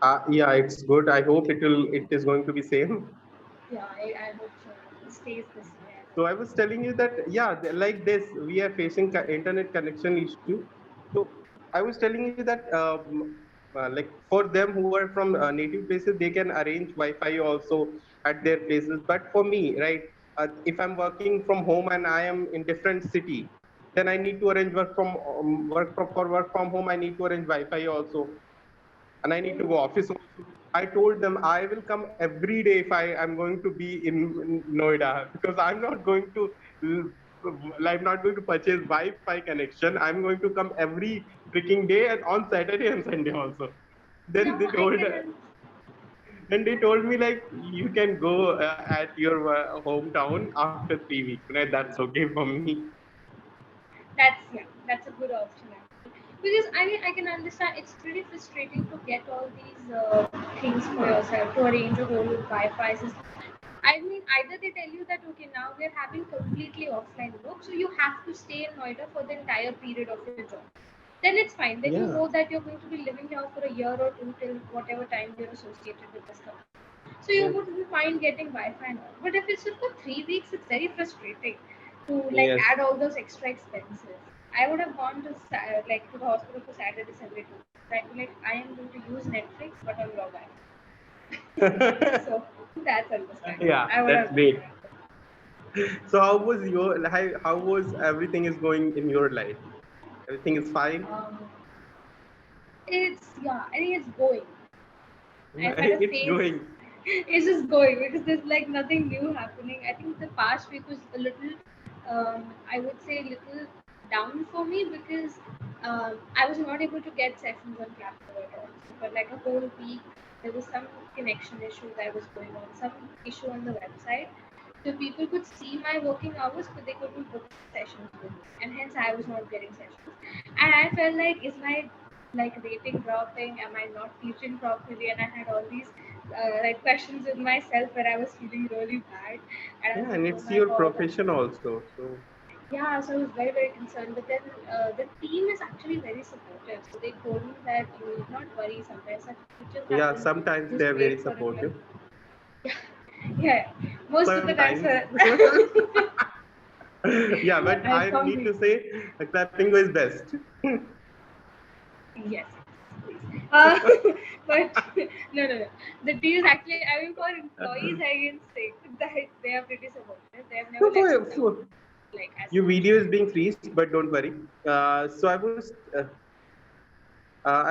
Yeah, it's good. I hope it is going to be same. Yeah, I hope so. It stays this way. I So hope. I was telling you that yeah, like this, we are facing internet connection issue. So I was telling you that like for them who are from native places, they can arrange Wi-Fi also at their places. But for me, right, if I'm working from home and I am in different city, then I need to arrange for work from home. I need to arrange Wi-Fi also, and I need to go office also. I told them I will come every day if I am going to be in Noida because I'm not going to I'm not going to purchase Wi-Fi connection. I'm going to come every freaking day and on Saturday and Sunday also. Then Yeah, they I told can. then they told me like you can go at your hometown after 3 weeks. Right? That's okay for me. That's a good option actually. Because I mean, I can understand it's pretty frustrating to get all these things for yourself to arrange a whole Wi-Fi system. I mean, either they tell you that okay, now we're having completely offline work, so you have to stay in Noida for the entire period of your job. Then it's fine. Then you Yeah. know that you're going to be living here for a year or two till whatever time you're associated with this company. So you Yes. would be fine getting Wi-Fi and all. But if it's just for 3 weeks, it's very frustrating to like Yes. add all those extra expenses. I would have gone to like to the hospital for Saturday, Sunday too. Right? Like I am going to use Netflix, but on your Wi-Fi. So that's understandable. Yeah, I would that's have done great. that. So how was everything is going in your life? Everything is fine. Um, it's I think it's going. I've had a It's phase. going. It's just going because there's like nothing new happening. I think the past week was a little, I would say, a little down for me because I was not able to get sessions on Clapingo at all. So for like a whole week, there was some connection issue that was going on, some issue on the website. So people could see my working hours, but they couldn't book sessions with me, and hence I was not getting sessions. And I felt like, is my like rating dropping? Am I not teaching properly? And I had all these like questions with myself where I was feeling really bad, and I was Yeah, like, and oh it's my your god. profession also. So Yeah, so I was very very concerned. But then the team is actually very supportive. So they told me that you need not worry. Sometimes such glitches yeah, happen. sometimes Just they're very wait for it. Like supportive. yeah, most of the times. Sometimes. Yeah, but I I need completely to say Clapingo is best. yes. Please. But no. The team is actually, I mean, for employees, I can say that they are pretty supportive. They have never No, let us down, like as your such. video is being freezed, but don't worry. So I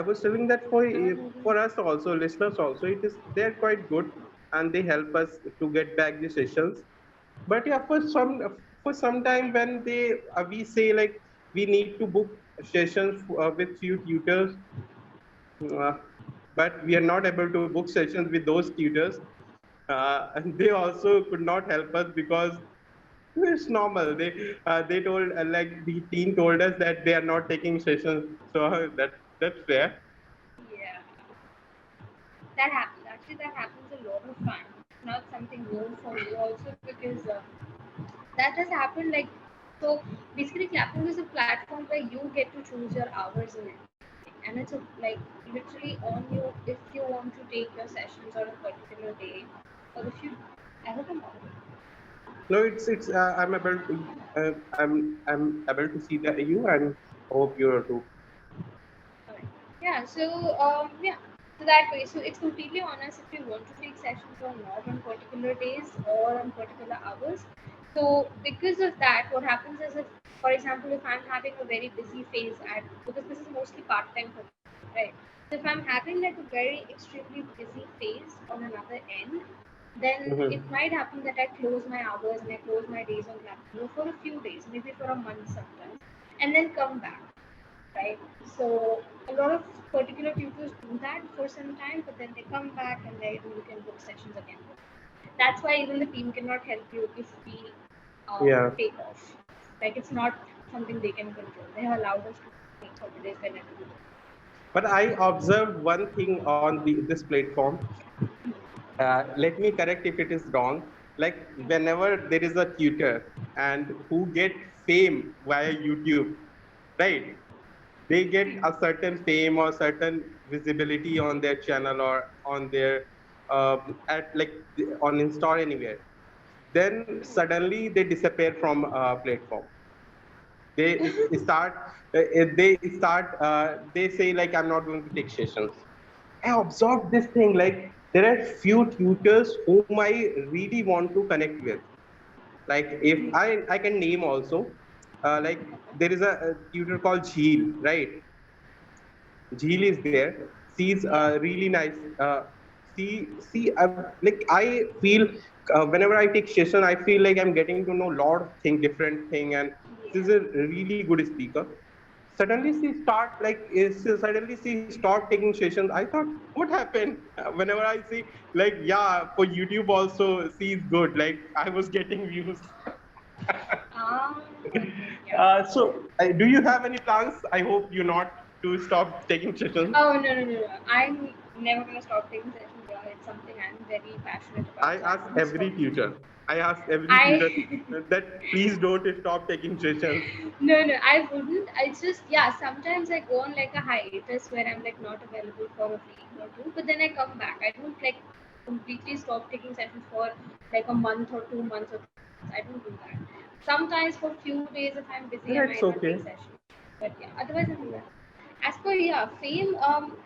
was telling that for us also, listeners also, it is they're quite good and they help us to get back the sessions. But yeah, for some time when they we say like we need to book sessions with few tutors, uh, but we are not able to book sessions with those tutors, and they also could not help us because it's normal. They told like the team told us that they are not taking sessions, so that's fair. Yeah, that happens. Actually, that happens a lot of time. It's not something new for me also because that has happened like so. Basically, Clapping is a platform where you get to choose your hours in it, and it's like literally on you if you want to take your sessions on a particular day, or if you. I hope I'm audible. No, it's I'm able to see that you and hope you are too. Alright. Yeah, so yeah, so that way, so it's completely on us if we want to take sessions or not on particular days or on particular hours. So because of that, what happens is if, for example, if I'm having a very busy phase at because this is mostly part time for me, right? So if I'm having like a very extremely busy phase on another end, then it Mhm. might happen that I close my hours and I close my days on Clapingo for a few days, maybe for a month sometimes, and then come back, right? So a lot of particular tutors do that for some time, but then they come back and they you can book sessions again. That's why even the team cannot help you if we Yeah, take off. Like it's not something they can control. They have allowed us to take holidays whenever we want. but I observed one thing on this platform. Let me correct if it is wrong. Like whenever there is a tutor and who get fame via YouTube, right? They get a certain fame or certain visibility on their channel or on their at like on Insta or anywhere, then suddenly they disappear from platform. They say like, I'm not going to take sessions. I observed this thing, like there are few tutors whom I really want to connect with. Like if I can name also, like there is a tutor called Jheel, right? Jheel is there. She's really nice. Like I feel whenever I take session, I feel like I'm getting to know a lot of thing, different thing, and she's a really good speaker. Suddenly she stopped taking sessions. I thought, what happened? Whenever I see, like, yeah, for YouTube also, she's good. Like I was getting views. Okay, yeah. Do you have any plans? I hope you not to stop taking sessions. Oh, no, no, no, no. I'm never gonna stop taking sessions. Yeah, it's something I'm very passionate I about, so I ask won't every stop. tutor. I ask every tutor I that please don't stop taking sessions. no, no, I wouldn't. It's just, yeah, sometimes I go on like a hiatus where I'm like not available for a week or two, but then I come back. I don't like completely stop taking sessions for like a month or 2 months or 3 months. I don't do that. Sometimes for few days if I'm busy, I That's might not okay. take sessions. But yeah, otherwise I do that. As per, yeah, fame,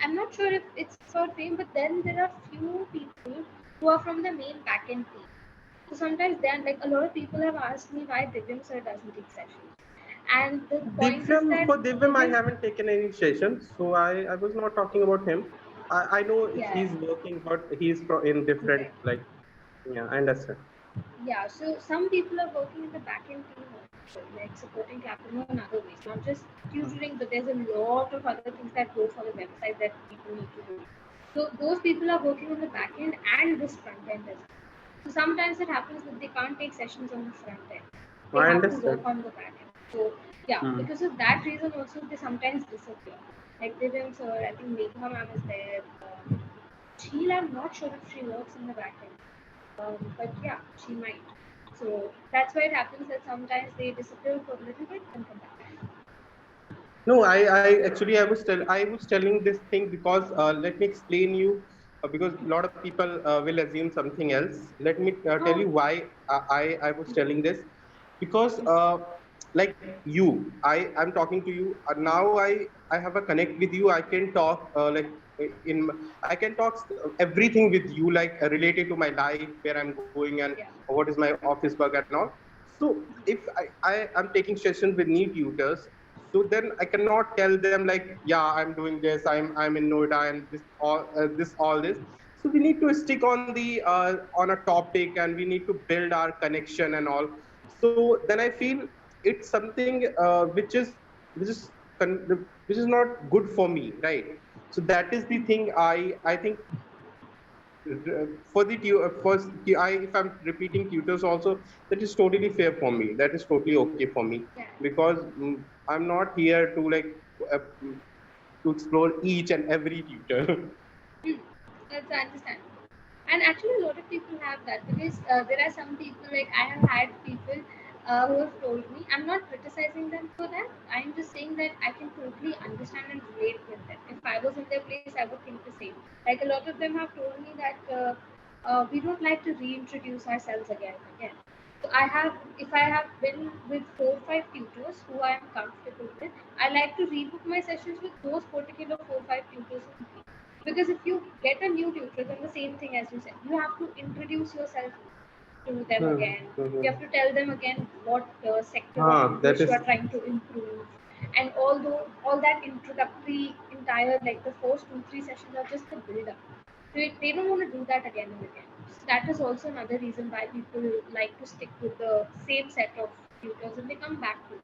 I'm not sure if it's for fame, but then there are few people who are from the main backend team. So sometimes then, like a lot of people have asked me why Divyam sir doesn't take sessions. And the point is that Divyam, I Divyam, haven't taken any sessions, so I was not talking about him. I know yeah, he's working, but in different, okay. like, yeah, I understand. Yeah, so some people are working in the backend team also, like supporting Clapingo in other ways, not just tutoring, but there's a lot of other things that go for the website that people need to do. So those people are working on the backend and this front end as well. So sometimes it happens that they can't take sessions on the front end. They I have to understand. work on the back end. So yeah, Hmm. because of that reason also they sometimes disappear. Like Divyam sir, I think Megha ma'am is there. Sheila, I'm not sure if she works in the back end. But yeah, she might. So that's why it happens that sometimes they disappear for a little bit and come back. No, I was telling this thing because let me explain you because a lot of people will assume something else. Let me tell Oh, you why I was telling this because like you, I'm talking to you now. I have a connect with you. I can talk I can talk everything with you, like related to my life, where I'm going and yeah. what is my office work and all. So if I am taking sessions with new tutors, so then I cannot tell them like, yeah, I'm doing this, I'm in Noida and this all this. So we need to stick on the on a topic, and we need to build our connection and all. So then I feel it's something which is which is not good for me, right? So that is the thing. I think for the first if I'm repeating tutors also, that is totally fair for me, that is totally okay for me, Yeah. because I'm not here to like uh, mm, to explore each and every tutor. Hmm. That's understandable. And actually, a lot of people have that because there are some people, like I have had people who have told me, I'm not criticizing them for that. I'm just saying that I can totally understand and relate with them. If I was in their place, I would think the same. Like a lot of them have told me that we don't like to reintroduce ourselves again and again. So I have, if I have been with 4 or 5 tutors who I am comfortable with, I like to rebook my sessions with those particular 4 or 5 tutors only. Because if you get a new tutor, then the same thing as you said, you have to introduce yourself to them again. You have to tell them again what sector of That English you is are trying to improve. And although all that introductory entire, like the first 2 3 sessions are just the build up. So they don't want to do that again and again. So that is also another reason why people like to stick with the same set of tutors and they come back to it.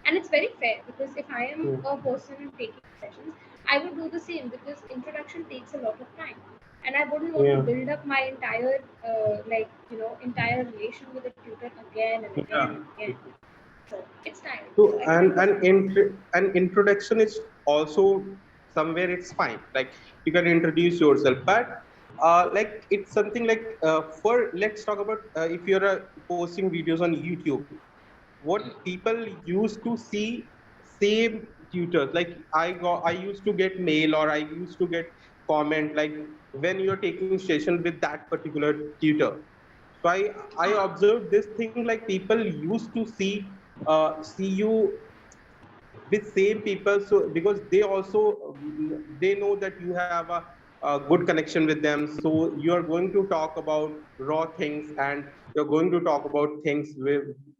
And it's very fair because if I am hmm, a person and taking sessions, I would do the same because introduction takes a lot of time, and I wouldn't want to yeah. build up my entire entire relation with a tutor again and again Yeah. and again. So it's tiring. So So I can understand. an introduction is also somewhere it's fine. Like you can introduce yourself, but like it's something like for let's talk about if you're posting videos on YouTube, what people used to see same tutors. Like I used to get mail, or I used to get comment like, when you're taking session with that particular tutor. So I observed this thing, like people used to see you with same people, so because they also they know that you have a good connection with them, so you are going to talk about raw things, and you're going to talk about things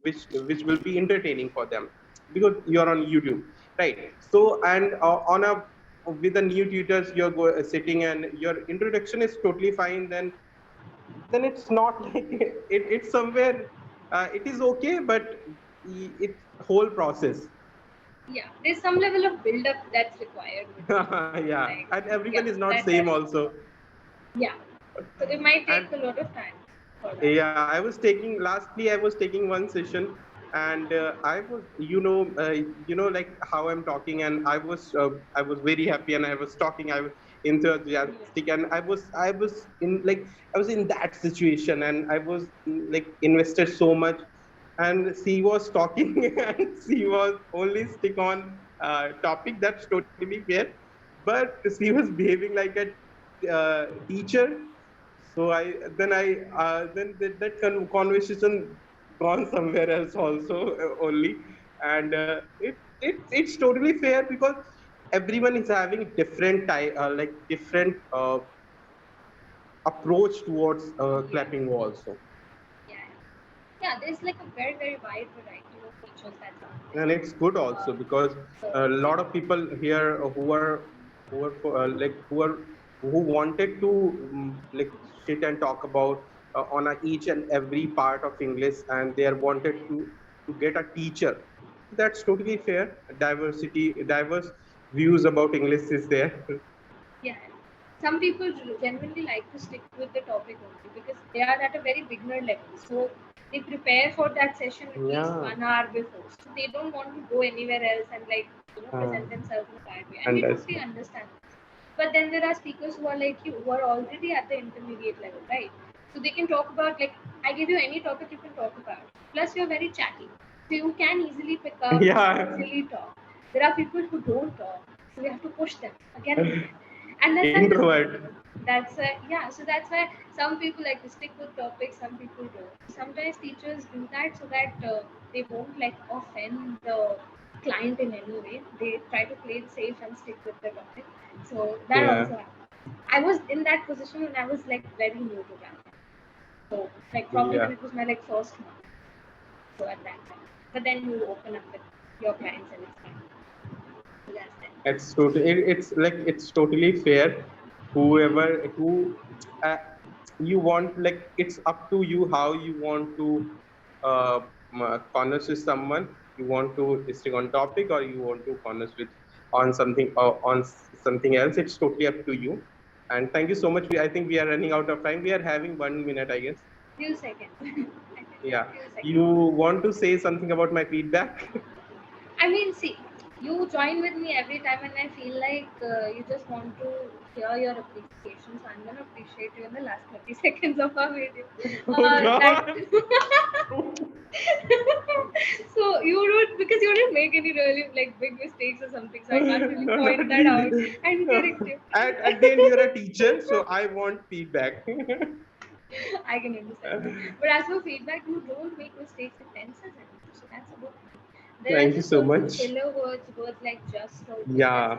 which will be entertaining for them, because you're on YouTube, right? So and on a with the new tutors, sitting and your introduction is totally fine, then it's not like it's somewhere, it is okay, but it's whole process. Yeah, there's some level of build up that's required with it. Yeah, Like, and everyone yeah, is not that same has, also. yeah. So it might And take a lot of time for that. yeah, I was taking one session, and like how I'm talking, and I was very happy, and I was talking, I was Yeah. enthusiastic, and I was in that situation, and I was like invested so much, and she was talking, and she was only stick on topic. That's totally fair, but she was behaving like a teacher. So that conversation gone somewhere else also, only. And it's totally fair, because everyone is having different like different approach towards Yeah. clapping also. Yeah. Yeah, there's like a very, very wide variety of features that's out And it's good there. also, because So, a yeah. lot of people here who wanted to like sit and talk about on each and every part of English, and they are wanted to get a teacher. That's totally fair. Diverse views about English is there. Yeah. Some people genuinely like to stick with the topic only because they are at a very beginner level. So they prepare for that session at least Yeah. 1 hour before. So they don't want to go anywhere else and like uh, present themselves in a bad way. And we totally Understand. understand. But then there are speakers who are like you, who are already at the intermediate level, right? So they can talk about like I give you any topic you can talk about. Plus you're very chatty. So you can easily pick up, you can Yeah. easily talk. There are people who don't talk. So we have to push them again and again. And then Introvert. that's yeah, so that's why some people like to stick with topics, some people don't. Sometimes teachers do that so that they won't like offend the client in any way. They try to play it safe and stick with the topic. So that Yeah. also happened. I was in that position when I was like very new to that. So like probably Yeah. when it was my like first month. So at that time. But then you open up with your clients and it's fine. So that's it. It's totally fair. Whoever who uh, you want, like it's up to you how you want to uh, converse with someone. You want to stick on topic, or you want to converse with on something, or on something else. It's totally up to you. And thank you so much. I think we are running out of time. We are having 1 minute, I guess. Few seconds. I think Yeah. few You seconds. want to say something about my feedback? I mean, see, you join with me every time, and I feel like you just want to hear your appreciation. So I'm gonna appreciate you in the last 30 seconds of our video. Oh That. God. So you don't because you didn't make any really like big mistakes or something. So I can't really No, not point that out really. and correct you. At the end, you're a teacher, so I want feedback. I can understand that. But as for feedback, you don't make mistakes with tenses anymore. So that's a good thing. There are Thank you just so so many much. filler words, words like just or just. That's Yeah.